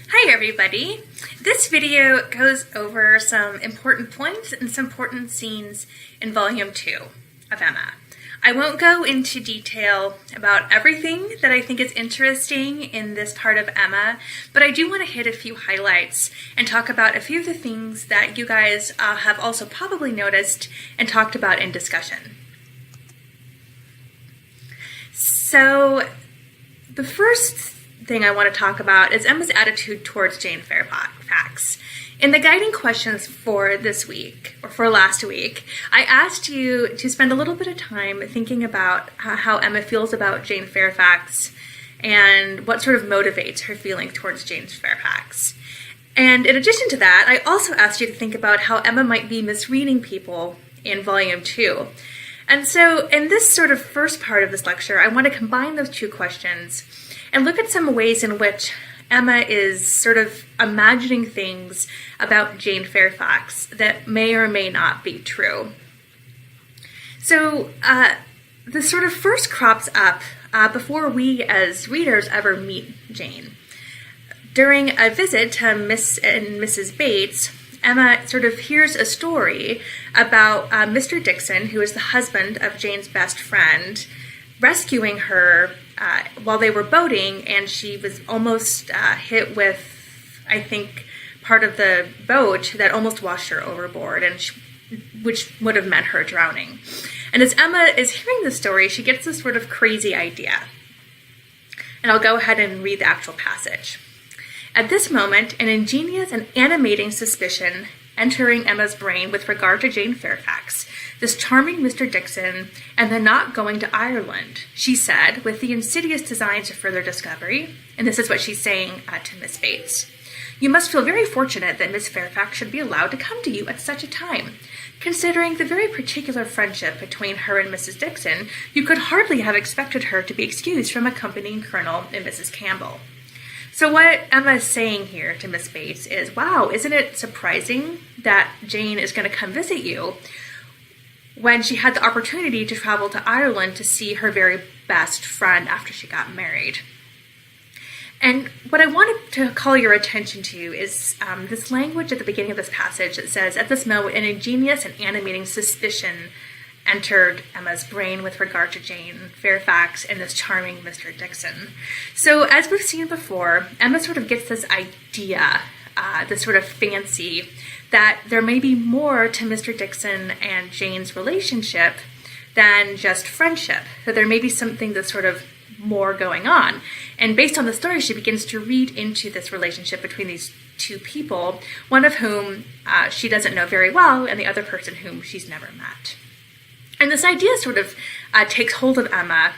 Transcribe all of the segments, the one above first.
Hi everybody! This video goes over some important points and some important scenes in Volume 2 of Emma. I won't go into detail about everything that I think is interesting in this part of Emma, but I do want to hit a few highlights and talk about a few of the things that you guys have also probably noticed and talked about in discussion. So, the first thing I want to talk about is Emma's attitude towards Jane Fairfax. In the guiding questions for this week, or for last week, I asked you to spend a little bit of time thinking about how Emma feels about Jane Fairfax and what sort of motivates her feeling towards Jane Fairfax. And in addition to that, I also asked you to think about how Emma might be misreading people in Volume 2. And so in this sort of first part of this lecture, I want to combine those two questions and look at some ways in which Emma is sort of imagining things about Jane Fairfax that may or may not be true. So this sort of first crops up before we as readers ever meet Jane. During a visit to Miss and Mrs. Bates, Emma sort of hears a story about Mr. Dixon, who is the husband of Jane's best friend, rescuing her while they were boating, and she was almost hit with, I think, part of the boat that almost washed her overboard, and which would have meant her drowning. And as Emma is hearing the story, she gets this sort of crazy idea. And I'll go ahead and read the actual passage. At this moment, an ingenious and animating suspicion entering Emma's brain with regard to Jane Fairfax, this charming Mr. Dixon, and the not going to Ireland, she said, with the insidious design to further discovery, and this is what she's saying to Miss Bates. You must feel very fortunate that Miss Fairfax should be allowed to come to you at such a time. Considering the very particular friendship between her and Mrs. Dixon, you could hardly have expected her to be excused from accompanying Colonel and Mrs. Campbell. So what Emma is saying here to Miss Bates is, wow, isn't it surprising that Jane is going to come visit you when she had the opportunity to travel to Ireland to see her very best friend after she got married? And what I wanted to call your attention to is this language at the beginning of this passage that says, at this moment, an ingenious and animating suspicion entered Emma's brain with regard to Jane Fairfax and this charming Mr. Dixon. So as we've seen before, Emma sort of gets this idea, this sort of fancy, that there may be more to Mr. Dixon and Jane's relationship than just friendship, that there may be something that's sort of more going on. And based on the story, she begins to read into this relationship between these two people, one of whom she doesn't know very well, and the other person whom she's never met. And this idea sort of takes hold of Emma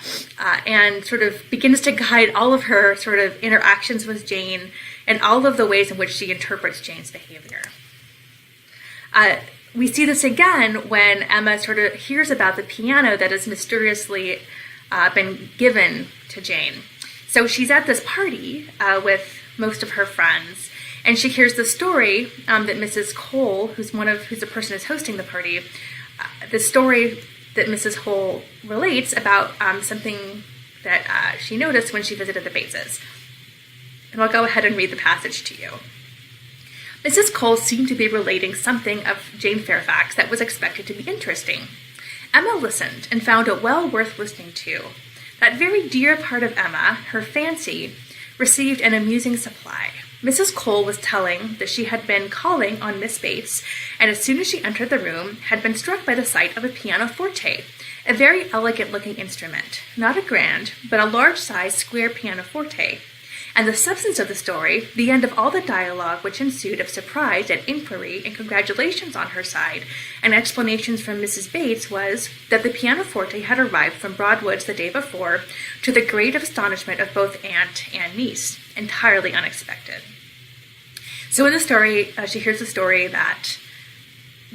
and sort of begins to guide all of her sort of interactions with Jane and all of the ways in which she interprets Jane's behavior. We see this again when Emma sort of hears about the piano that has mysteriously been given to Jane. So she's at this party with most of her friends, and she hears the story that Mrs. Cole, who's the person who's hosting the party, the story that Mrs. Cole relates about something that she noticed when she visited the Bateses. And I'll go ahead and read the passage to you. Mrs. Cole seemed to be relating something of Jane Fairfax that was expected to be interesting. Emma listened and found it well worth listening to. That very dear part of Emma, her fancy, received an amusing supply. Mrs. Cole was telling that she had been calling on Miss Bates, and as soon as she entered the room, had been struck by the sight of a pianoforte, a very elegant-looking instrument, not a grand, but a large-sized square pianoforte. And the substance of the story, the end of all the dialogue which ensued of surprise and inquiry and congratulations on her side, and explanations from Mrs. Bates, was that the pianoforte had arrived from Broadwoods the day before, to the great astonishment of both aunt and niece, entirely unexpected. So in the story, she hears the story that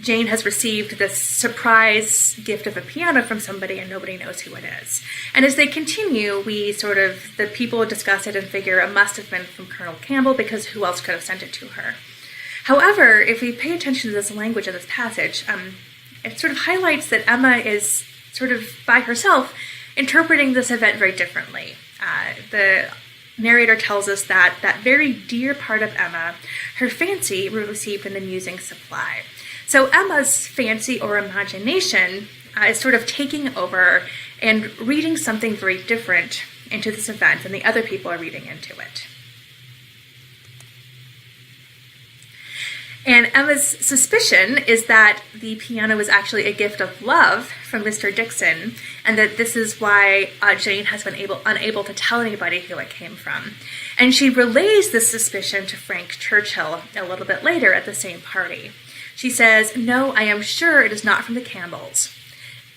Jane has received this surprise gift of a piano from somebody and nobody knows who it is. And as they continue, the people discuss it and figure it must have been from Colonel Campbell because who else could have sent it to her? However, if we pay attention to this language in this passage, it sort of highlights that Emma is sort of by herself interpreting this event very differently. narrator tells us that that very dear part of Emma, her fancy, were received in the musing supply. So Emma's fancy or imagination is sort of taking over and reading something very different into this event than the other people are reading into it. And Emma's suspicion is that the piano was actually a gift of love from Mr. Dixon, and that this is why Jane has been unable to tell anybody who it came from. And she relays this suspicion to Frank Churchill a little bit later at the same party. She says, "No, I am sure it is not from the Campbells.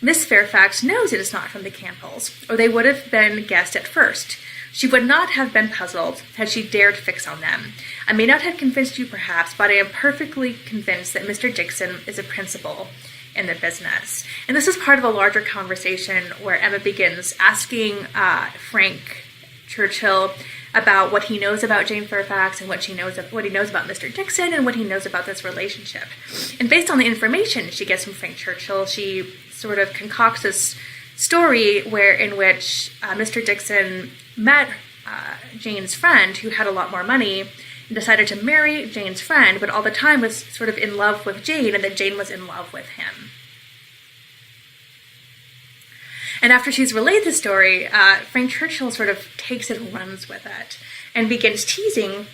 Miss Fairfax knows it is not from the Campbells, or they would have been guessed at first. She would not have been puzzled had she dared fix on them. I may not have convinced you, perhaps, but I am perfectly convinced that Mr. Dixon is a principal in the business." And this is part of a larger conversation where Emma begins asking Frank Churchill about what he knows about Jane Fairfax and what he knows about Mr. Dixon and what he knows about this relationship. And based on the information she gets from Frank Churchill, she sort of concocts this story in which Mr. Dixon met Jane's friend who had a lot more money and decided to marry Jane's friend, but all the time was sort of in love with Jane, and that Jane was in love with him. And after she's relayed the story, Frank Churchill sort of takes it and runs with it and begins teasing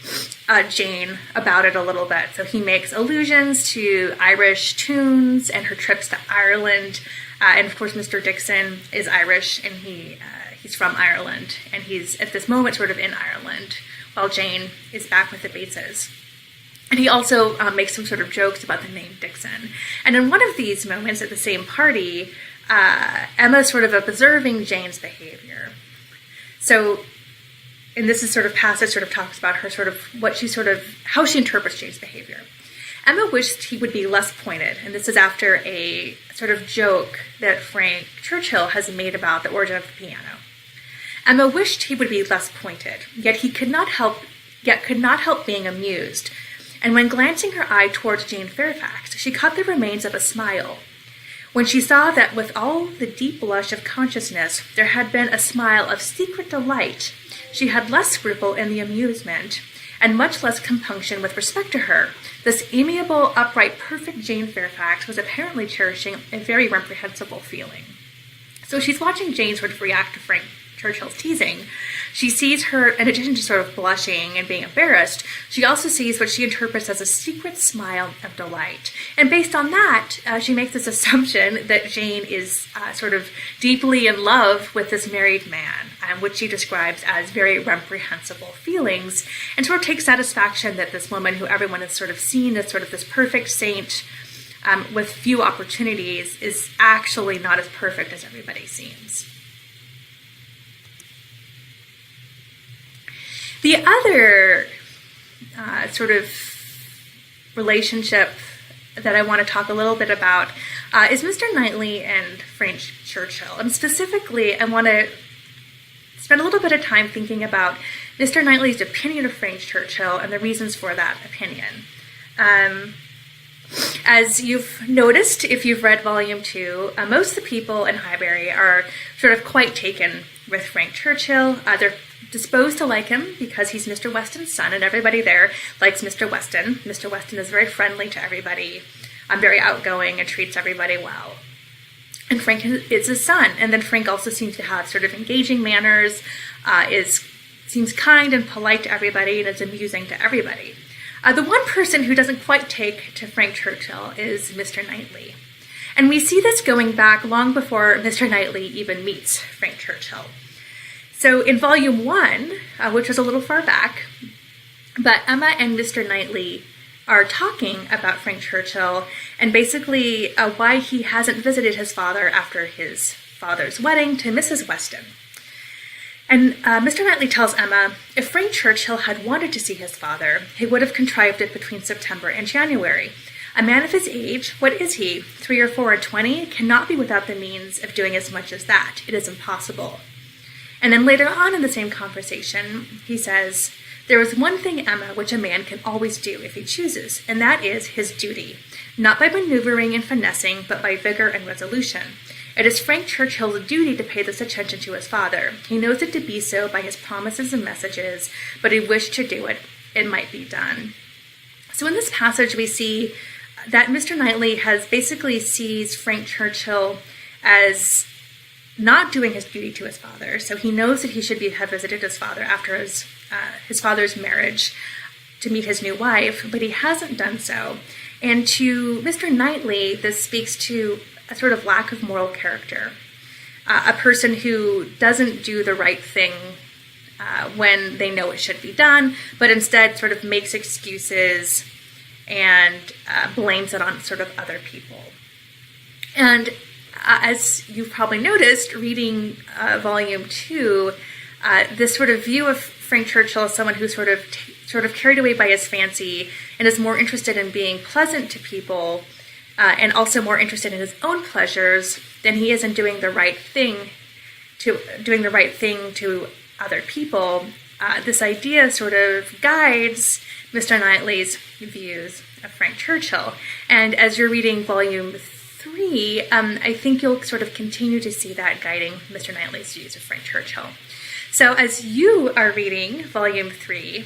Jane about it a little bit. So he makes allusions to Irish tunes and her trips to Ireland. And of course, Mr. Dixon is Irish, and he's from Ireland, and he's at this moment sort of in Ireland, while Jane is back with the Bateses. And he also makes some sort of jokes about the name Dixon. And in one of these moments at the same party, Emma's sort of observing Jane's behavior. So, and this is sort of passage sort of talks about her sort of how she interprets Jane's behavior. Emma wished he would be less pointed, and this is after a sort of joke that Frank Churchill has made about the origin of the piano. Emma wished he would be less pointed, yet could not help being amused, and when glancing her eye towards Jane Fairfax, she caught the remains of a smile. When she saw that with all the deep blush of consciousness there had been a smile of secret delight, she had less scruple in the amusement, and much less compunction with respect to her. This amiable, upright, perfect Jane Fairfax was apparently cherishing a very reprehensible feeling. So she's watching Jane sort of react to Frank Churchill's teasing. She sees her, in addition to sort of blushing and being embarrassed, she also sees what she interprets as a secret smile of delight. And based on that, she makes this assumption that Jane is sort of deeply in love with this married man, which she describes as very reprehensible feelings, and sort of takes satisfaction that this woman who everyone has sort of seen as sort of this perfect saint with few opportunities is actually not as perfect as everybody seems. The other sort of relationship that I want to talk a little bit about is Mr. Knightley and Frank Churchill. And specifically, I want to spend a little bit of time thinking about Mr. Knightley's opinion of Frank Churchill and the reasons for that opinion. As you've noticed, if you've read Volume 2, most of the people in Highbury are sort of quite taken with Frank Churchill. They're disposed to like him because he's Mr. Weston's son, and everybody there likes Mr. Weston. Mr. Weston is very friendly to everybody, very outgoing, and treats everybody well. And Frank is his son, and then Frank also seems to have sort of engaging manners, seems kind and polite to everybody, and is amusing to everybody. The one person who doesn't quite take to Frank Churchill is Mr. Knightley. And we see this going back long before Mr. Knightley even meets Frank Churchill. So in Volume 1, which was a little far back, but Emma and Mr. Knightley are talking about Frank Churchill and basically why he hasn't visited his father after his father's wedding to Mrs. Weston. And Mr. Knightley tells Emma, if Frank Churchill had wanted to see his father, he would have contrived it between September and January. A man of his age, what is he, 3 or 4 and 20, cannot be without the means of doing as much as that. It is impossible. And then later on in the same conversation, he says, there is one thing, Emma, which a man can always do if he chooses, and that is his duty, not by maneuvering and finessing, but by vigor and resolution. It is Frank Churchill's duty to pay this attention to his father. He knows it to be so by his promises and messages, but he wished to do it. It might be done. So in this passage, we see that Mr. Knightley has basically sees Frank Churchill as not doing his duty to his father. So he knows that he should have visited his father after his father's marriage to meet his new wife, but he hasn't done so. And to Mr. Knightley, this speaks to a sort of lack of moral character, a person who doesn't do the right thing when they know it should be done, but instead sort of makes excuses and blames it on sort of other people. And as you've probably noticed, reading Volume 2, this sort of view of Frank Churchill as someone who's sort of carried away by his fancy and is more interested in being pleasant to people and also more interested in his own pleasures than he is in doing the right thing to other people. This idea sort of guides Mr. Knightley's views of Frank Churchill. And as you're reading Volume 3, I think you'll sort of continue to see that guiding Mr. Knightley's views of Frank Churchill. So as you are reading Volume 3,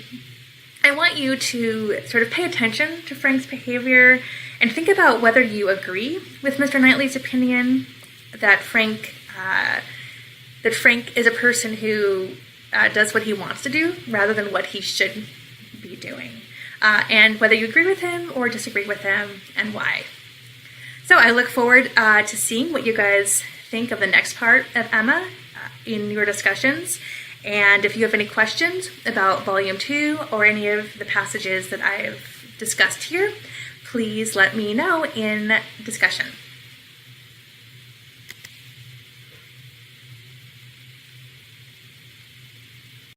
I want you to sort of pay attention to Frank's behavior and think about whether you agree with Mr. Knightley's opinion that Frank is a person who does what he wants to do rather than what he should be doing, and whether you agree with him or disagree with him and why. So I look forward to seeing what you guys think of the next part of Emma in your discussions. And if you have any questions about Volume 2 or any of the passages that I've discussed here, please let me know in discussion.